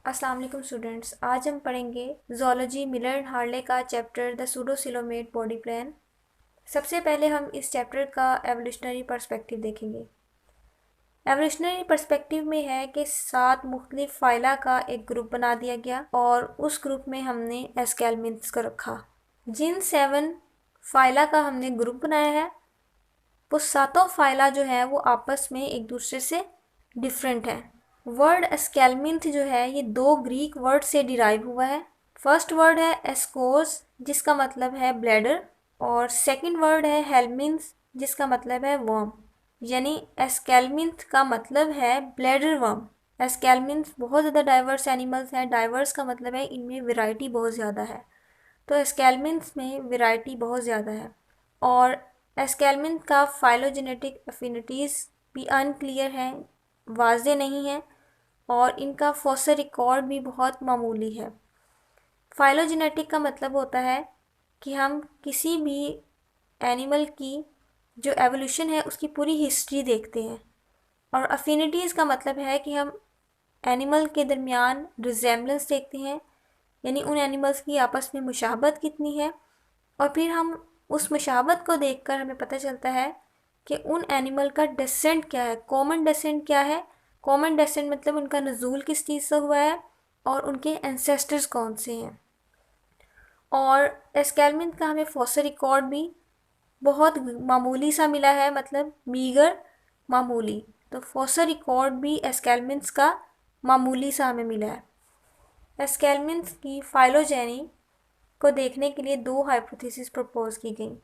अस्सलाम वालेकुम स्टूडेंट्स। आज हम पढ़ेंगे ज़ूलॉजी मिलर एंड हार्ले का chapter the pseudocoelomate body plan. सबसे पहले हम इस चैप्टर का एवोल्यूशनरी पर्सपेक्टिव देखेंगे। एवोल्यूशनरी पर्सपेक्टिव में है कि 7 मुख्तलिफ फाइला का एक ग्रुप बना दिया गया और उस ग्रुप में हमने एस्केलमिंथ्स को रखा। जिन 7 फाइला का हमने ग्रुप बनाया है वो सातों फाइला जो है वो आपस में एक दूसरे से डिफरेंट है। वर्ड एस्केलमिंथ जो है ये 2 ग्रीक वर्ड से डिराइव हुआ है। फर्स्ट वर्ड है एस्कोस जिसका मतलब है ब्लैडर और सेकंड वर्ड है हेलमिंथ जिसका मतलब है वर्म। यानी एस्केलमिंथ का मतलब है ब्लैडर वर्म। एस्केलमिंथ बहुत ज़्यादा डाइवर्स एनिमल्स हैं। डाइवर्स का मतलब है इनमें वैरायटी बहुत ज़्यादा है, तो एस्केलमिंथ में वैरायटी बहुत ज़्यादा है। और एस्केलमिंथ का फाइलोजेनेटिक एफिनिटीज़ भी अनक्लियर हैं, वाज़े नहीं हैं और इनका फॉसिल रिकॉर्ड भी बहुत मामूली है। फाइलोजेनेटिक का मतलब होता है कि हम किसी भी एनिमल की जो एवोल्यूशन है उसकी पूरी हिस्ट्री देखते हैं। और अफिनिटीज़ का मतलब है कि हम एनिमल के दरमियान रिजेम्बलेंस देखते हैं, यानी उन एनिमल्स की आपस में मुशाबहत कितनी है। और फिर हम उस मुशाबहत को देखकर हमें पता चलता है कि उन एनिमल का डेसेंट क्या है, कॉमन डेसेंट क्या है। कॉमन डेसेंट मतलब उनका नज़ूल किस चीज़ से हुआ है और उनके एंसेस्टर्स कौन से हैं। और एस्केलमिंथ का हमें फॉसिल रिकॉर्ड भी बहुत मामूली सा मिला है, मतलब मीगर, मामूली। तो फॉसिल रिकॉर्ड भी एस्केलमिंथ का मामूली सा हमें मिला है। एस्केलमिंथ की फाइलोजेनी को देखने के लिए 2 हाइपोथेसिस प्रपोज की गई,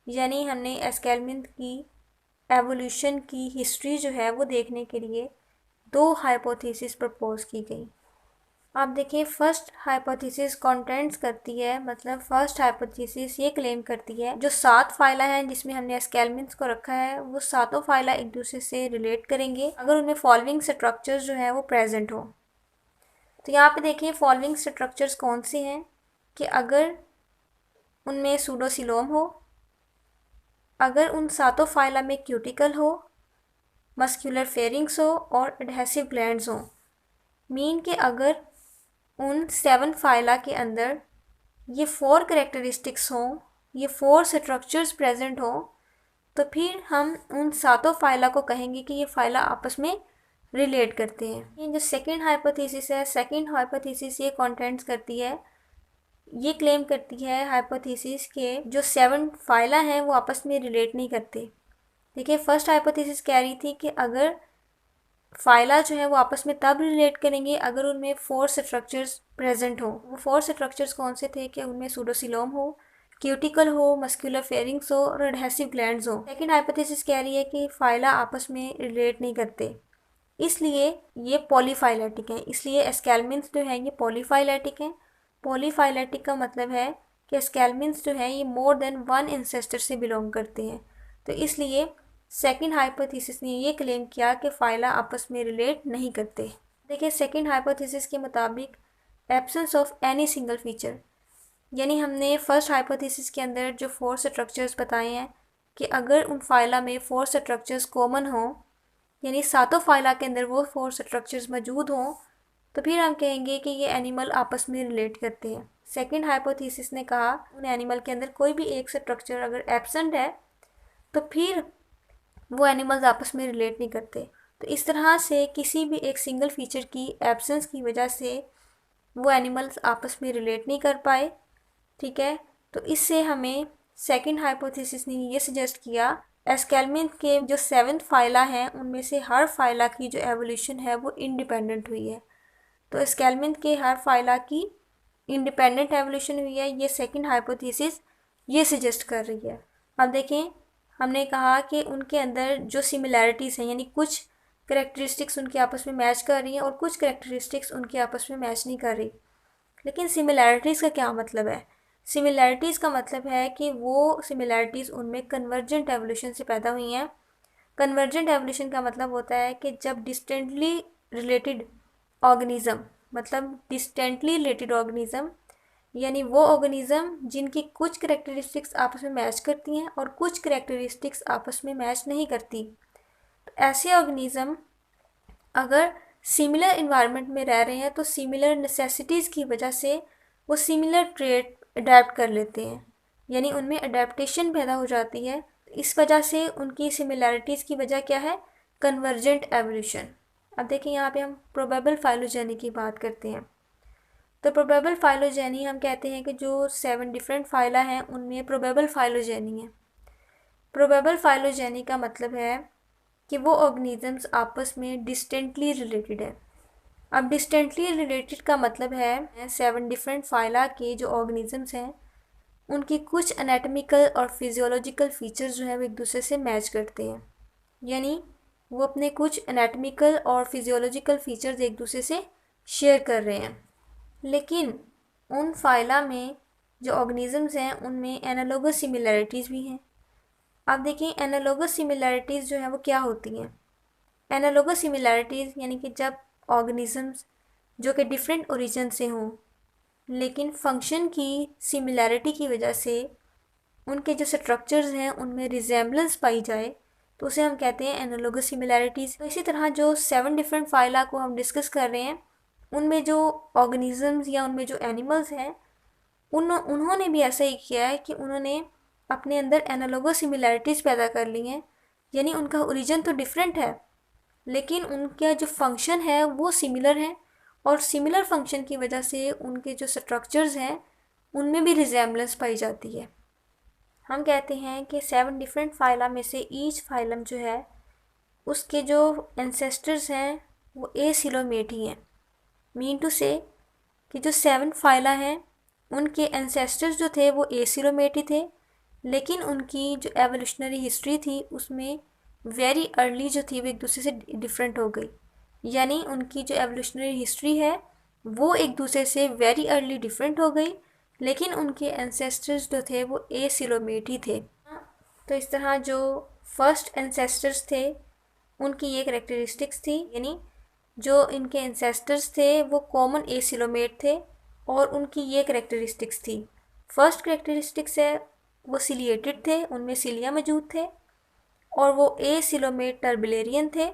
यानी हमने एस्केलमिंथ की एवोल्यूशन की हिस्ट्री जो है वो देखने के लिए 2 हाइपोथेसिस प्रपोज की गई। आप देखिए, फर्स्ट हाइपोथेसिस कंटेंट्स करती है, मतलब फर्स्ट हाइपोथेसिस ये क्लेम करती है जो 7 फाइला हैं जिसमें हमने एस्केलमिंथ को रखा है वो सातों फाइला एक दूसरे से रिलेट करेंगे अगर उनमें फॉलोइंग स्ट्रक्चर्स जो है वो प्रेजेंट हो। तो यहाँ पे देखिए फॉलोइंग स्ट्रक्चर्स कौन से हैं कि अगर उनमें सूडोसिलोम हो, अगर उन सातों फाइला में क्यूटिकल हो, मस्कुलर फेरिंग्स हो और एडहेसिव ग्लैंड्स हो। मीन कि अगर उन 7 फाइला के अंदर ये 4 करेक्टरिस्टिक्स हों, ये 4 स्ट्रक्चर्स प्रेजेंट हों, तो फिर हम उन सातों फाइला को कहेंगे कि ये फाइला आपस में रिलेट करते हैं। ये जो सेकंड हाइपोथेसिस है, सेकंड हाइपोथेसिस ये कंटेंट्स करती है, ये क्लेम करती है हाइपोथेसिस के जो 7 फाइला हैं वो आपस में रिलेट नहीं करते। देखिए, फर्स्ट हाइपोथेसिस कह रही थी कि अगर फाइला जो है वो आपस में तब रिलेट करेंगे अगर उनमें 4 स्ट्रक्चर्स प्रेजेंट हो। वो 4 स्ट्रक्चर्स कौन से थे कि उनमें सूडोसिलोम हो, क्यूटिकल हो, मस्कुलर फेरिंग्स हो और एडहेसिव ग्लैंड्स हो। सेकंड हाइपोथेसिस कह रही है कि फाइला आपस में रिलेट नहीं करते, इसलिए ये पॉलीफाइलेटिक हैं। इसलिए एस्केलमिंथ्स जो है ये पॉलीफाइलेटिक हैं। पॉलीफाइलेटिक का मतलब है कि एस्केलमिंथ्स जो है ये मोर देन 1 इंसेस्टर से बिलोंग करते हैं। तो इसलिए सेकंड हाइपोथेसिस ने ये क्लेम किया कि फाइला आपस में रिलेट नहीं करते। देखिए, सेकंड हाइपोथेसिस के मुताबिक absence of any single feature, यानी हमने फर्स्ट हाइपोथेसिस के अंदर जो 4 स्ट्रक्चर्स बताए हैं कि अगर उन फाइला में 4 स्ट्रक्चर्स कॉमन हों, यानी सातों फाइला के अंदर वो 4 स्ट्रक्चर्स मौजूद हों, तो फिर हम कहेंगे कि ये एनिमल आपस में रिलेट करते हैं। सेकंड हाइपोथेसिस ने कहा उन एनिमल के अंदर कोई भी एक स्ट्रक्चर अगर एब्सेंट है तो फिर वो एनिमल्स आपस में रिलेट नहीं करते। तो इस तरह से किसी भी एक सिंगल फीचर की एब्सेंस की वजह से वो एनिमल्स आपस में रिलेट नहीं कर पाए। ठीक है, तो इससे हमें सेकंड हाइपोथेसिस ने ये सजेस्ट किया एस्केलमिंथ के जो 7 फाइला हैं उनमें से हर फाइला की जो एवोल्यूशन है वो इंडिपेंडेंट हुई है। तो एस्केलमिंथ के हर फाइला की इंडिपेंडेंट एवोल्यूशन हुई है, ये सेकंड हाइपोथेसिस ये सजेस्ट कर रही है। अब देखें, हमने कहा कि उनके अंदर जो सिमिलैरिटीज़ हैं, यानी कुछ करेक्टरिस्टिक्स उनके आपस में मैच कर रही हैं और कुछ करेक्टरिस्टिक्स उनके आपस में मैच नहीं कर रही। लेकिन सिमिलैरिटीज़ का क्या मतलब है? सिमिलैरिटीज़ का मतलब है कि वो सिमिलैरिटीज़ उनमें कन्वर्जेंट एवोल्यूशन से पैदा हुई हैं। कन्वर्जेंट एवोल्यूशन का मतलब होता है कि जब डिस्टेंटली रिलेटेड ऑर्गेनिज्म, मतलब डिस्टेंटली रिलेटेड ऑर्गेनिज्म, यानी वो ऑर्गेनिज्म जिनकी कुछ करेक्टरिस्टिक्स आपस में मैच करती हैं और कुछ करेक्टरिस्टिक्स आपस में मैच नहीं करती, तो ऐसे ऑर्गेनिज्म अगर सिमिलर इन्वायरमेंट में रह रहे हैं तो सिमिलर नेसेसिटीज़ की वजह से वो सिमिलर ट्रेट अडेप्ट कर लेते हैं, यानी उनमें अडेप्टेशन पैदा हो जाती है। इस वजह से उनकी सिमिलैरिटीज़ की वजह क्या है? Convergent evolution. अब देखिए यहाँ पे हम प्रोबेबल फाइलोजेनी की बात करते हैं। तो प्रोबेबल फाइलोजेनी हम कहते हैं कि जो 7 डिफरेंट फाइला हैं उनमें प्रोबेबल फाइलोजेनी है। प्रोबेबल फाइलोजेनी का मतलब है कि वो ऑर्गेनिजम्स आपस में डिस्टेंटली रिलेटेड है। अब डिस्टेंटली रिलेटेड का मतलब है 7 डिफरेंट फाइला के जो ऑर्गेनिजम्स हैं उनकी कुछ एनाटॉमिकल और फिजियोलॉजिकल फीचर्स जो है वो एक दूसरे से मैच करते हैं, यानी वो अपने कुछ एनाटॉमिकल और फिजियोलॉजिकल फीचर्स एक दूसरे से शेयर कर रहे हैं। लेकिन उन फाइला में जो ऑर्गेनिजम्स हैं उनमें एनालोगस सिमिलैरिटीज़ भी हैं। अब देखिए एनालोगस सिमिलैरिटीज़ जो है वो क्या होती हैं। एनालोगस सिमिलैरिटीज़ यानी कि जब ऑर्गेनिजम्स जो कि डिफरेंट ओरिजिन से हों लेकिन फंक्शन की सिमिलैरिटी की वजह से उनके जो स्ट्रक्चर्स हैं उनमें रिजेम्बलेंस पाई जाए तो उसे हम कहते हैं एनालोगस सिमिलैरिटीज़। तो इसी तरह जो 7 डिफरेंट फाइला को हम डिस्कस कर रहे हैं उनमें जो ऑर्गेनिजम्स या उनमें जो एनिमल्स हैं उन्होंने भी ऐसा ही किया है कि उन्होंने अपने अंदर एनालोगस सिमिलैरिटीज़ पैदा कर ली हैं, यानी उनका ओरिजिन तो डिफरेंट है लेकिन उनका जो फंक्शन है वो सिमिलर है और सिमिलर फंक्शन की वजह से उनके जो स्ट्रक्चर्स हैं उनमें भी रिजेम्बलेंस पाई जाती है। हम कहते हैं कि 7 डिफरेंट फाइला में से ईच फाइलम जो है उसके जो एंसेस्टर्स हैं वो एसिलोमेट ही हैं। मीन टू से कि जो 7 फाइला हैं उनके एंसेस्टर्स जो थे वो एसिलोमेट ही थे, लेकिन उनकी जो एवोल्यूशनरी हिस्ट्री थी उसमें वेरी अर्ली जो थी वो एक दूसरे से डिफरेंट हो गई, यानी उनकी जो एवोल्यूशनरी हिस्ट्री है वो एक दूसरे से वेरी अर्ली डिफरेंट हो गई, लेकिन उनके एंसेस्टर्स जो थे वो एसिलोमेट ही थे। तो इस तरह जो फर्स्ट एंसेस्टर्स थे उनकी ये करेक्टरिस्टिक्स थी, यानी जो इनके एंसेस्टर्स थे वो कॉमन एसिलोमेट थे और उनकी ये करेक्टरिस्टिक्स थी। फर्स्ट करेक्टरिस्टिक्स है वो सिलिएटेड थे, उनमें सिलिया मौजूद थे और वो एसिलोमेट टर्बिलेरियन थे,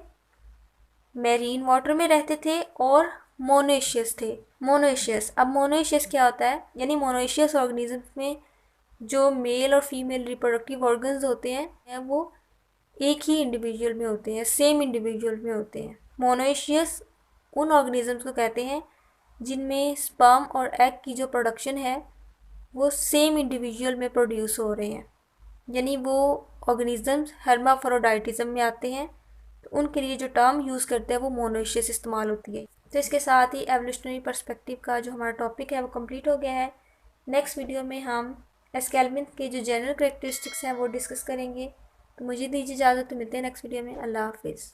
मैरीन वाटर में रहते थे और मोनोइशियस थे। मोनोइशियस, अब मोनोइशियस क्या होता है? यानी मोनोइशियस ऑर्गेनिजम्स में जो मेल और फीमेल रिप्रोडक्टिव ऑर्गन्स होते हैं वो एक ही इंडिविजुअल में होते हैं, सेम इंडिविजुअल में होते हैं। मोनोइशियस उन ऑर्गेनिजम्स को कहते हैं जिनमें स्पर्म और एग की जो प्रोडक्शन है वो सेम इंडिविजुअल में प्रोड्यूस हो रहे हैं, यानी वो ऑर्गेनिजम्स हेर्माफ्रोडाइटिज्म में आते हैं। तो उनके लिए जो टर्म यूज़ करते हैं वो मोनोइशियस इस्तेमाल होती है। तो इसके साथ ही एवोल्यूशनरी पर्सपेक्टिव का जो हमारा टॉपिक है वो कंप्लीट हो गया है। नेक्स्ट वीडियो में हम एस्केल्मिंथ के जो जनरल करेक्टरिस्टिक्स हैं वो डिस्कस करेंगे। तो मुझे दीजिए इजाज़त, तो मिलते हैं नेक्स्ट वीडियो में। अल्लाह हाफिज़।